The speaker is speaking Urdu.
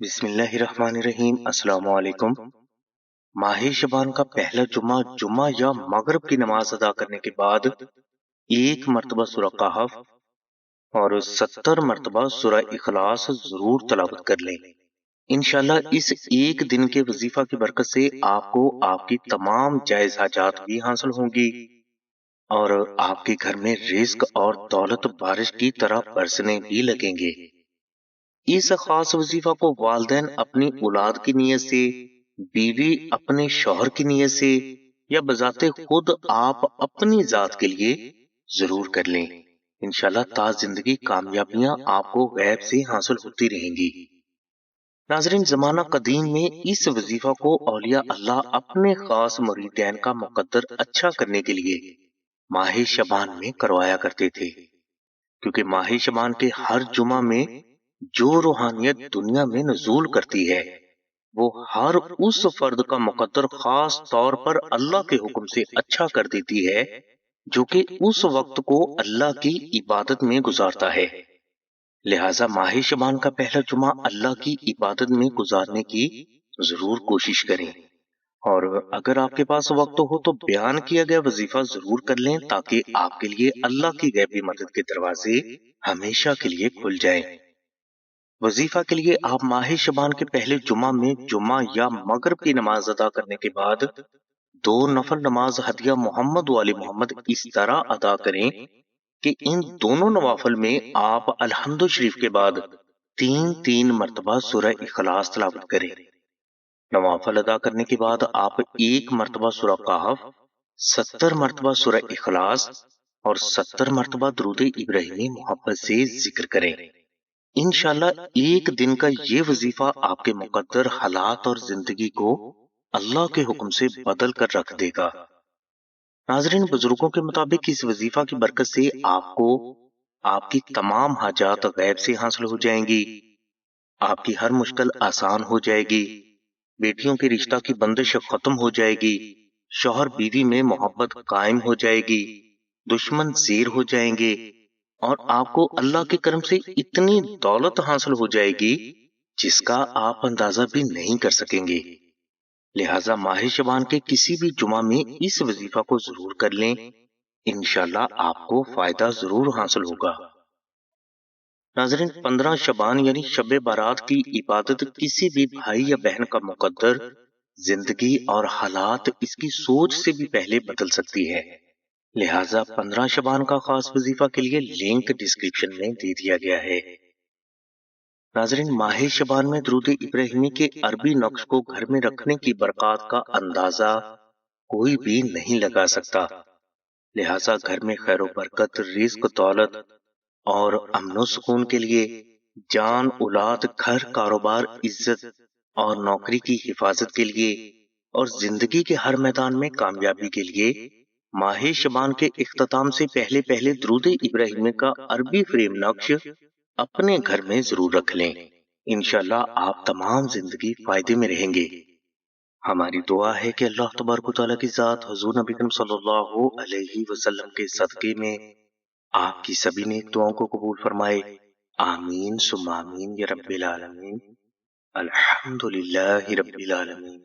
بسم اللہ الرحمن الرحیم۔ السلام علیکم۔ ماہ شعبان کا پہلا جمعہ یا مغرب کی نماز ادا کرنے کے بعد ایک مرتبہ سورہ کہف اور 70 مرتبہ سورہ اخلاص ضرور تلاوت کر لیں۔ انشاءاللہ اس ایک دن کے وظیفہ کی برکت سے آپ کو آپ کی تمام جائز حاجات بھی حاصل ہوں گی اور آپ کے گھر میں رزق اور دولت بارش کی طرح برسنے بھی لگیں گے۔ اس خاص وظیفہ کو والدین اپنی اولاد کی نیت سے، بیوی اپنے شوہر کی نیت سے یا بذات خود آپ اپنی ذات کے لیے ضرور کر لیں۔ انشاءاللہ تا زندگی کامیابیاں آپ کو غیب سے حاصل ہوتی رہیں گی۔ ناظرین، زمانہ قدیم میں اس وظیفہ کو اولیاء اللہ اپنے خاص مریدین کا مقدر اچھا کرنے کے لیے ماہ شعبان میں کروایا کرتے تھے، کیونکہ ماہ شعبان کے ہر جمعہ میں جو روحانیت دنیا میں نزول کرتی ہے وہ ہر اس فرد کا مقدر خاص طور پر اللہ کے حکم سے اچھا کر دیتی ہے جو کہ اس وقت کو اللہ کی عبادت میں گزارتا ہے۔ لہٰذا ماہ شعبان کا پہلا جمعہ اللہ کی عبادت میں گزارنے کی ضرور کوشش کریں، اور اگر آپ کے پاس وقت ہو تو بیان کیا گیا وظیفہ ضرور کر لیں تاکہ آپ کے لیے اللہ کی غیبی مدد کے دروازے ہمیشہ کے لیے کھل جائیں۔ وظیفہ کے لیے آپ ماہ شعبان کے پہلے جمعہ میں جمعہ یا مغرب کی نماز ادا کرنے کے بعد 2 نفل نماز ہدیہ محمد و آل محمد اس طرح ادا کریں کہ ان دونوں نوافل میں آپ الحمد شریف کے بعد 3 مرتبہ سورہ اخلاص تلاوت کریں۔ نوافل ادا کرنے کے بعد آپ 1 مرتبہ سورہ کہف، 70 مرتبہ سورہ اخلاص اور 70 مرتبہ درود ابراہیمی محبت سے ذکر کریں۔ انشاءاللہ ایک دن کا یہ وظیفہ آپ کے مقدر حالات اور زندگی کو اللہ کے حکم سے بدل کر رکھ دے گا۔ ناظرین، بزرگوں کے مطابق اس وظیفہ کی برکت سے آپ کو آپ کی تمام حاجات غیب سے حاصل ہو جائیں گی، آپ کی ہر مشکل آسان ہو جائے گی، بیٹیوں کے رشتہ کی بندش ختم ہو جائے گی، شوہر بیوی میں محبت قائم ہو جائے گی، دشمن زیر ہو جائیں گے، اور آپ کو اللہ کے کرم سے اتنی دولت حاصل ہو جائے گی جس کا آپ اندازہ بھی نہیں کر سکیں گے۔ لہٰذا ماہ شعبان کے کسی بھی جمعہ میں اس وظیفہ کو ضرور کر لیں، انشاءاللہ آپ کو فائدہ ضرور حاصل ہوگا۔ ناظرین، 15 شعبان یعنی شب بارات کی عبادت کسی بھی بھائی یا بہن کا مقدر، زندگی اور حالات اس کی سوچ سے بھی پہلے بدل سکتی ہے۔ لہٰذا 15 شعبان کا خاص وظیفہ کے لیے لنک ڈسکرپشن میں دے دیا گیا ہے۔ ناظرین، ماہ شعبان میں درود ابراہیمی کے عربی نقش کو گھر میں رکھنے کی برکات کا اندازہ کوئی بھی نہیں لگا سکتا۔ لہٰذا گھر میں خیر و برکت، رزق، دولت اور امن و سکون کے لیے، جان، اولاد، گھر، کاروبار، عزت اور نوکری کی حفاظت کے لیے اور زندگی کے ہر میدان میں کامیابی کے لیے ماہ شعبان کے اختتام سے پہلے درود ابراہیمی کا عربی فریم نقش اپنے گھر میں ضرور رکھ لیں۔ انشاءاللہ آپ تمام زندگی فائدے میں رہیں گے۔ ہماری دعا ہے کہ اللہ تبارک و تعالیٰ کی ذات حضور نبی کریم صلی اللہ علیہ وسلم کے صدقے میں آپ کی سبھی نیک دعاؤں کو قبول فرمائے۔ آمین ثم آمین یا رب العالمین۔ الحمدللہ رب العالمین۔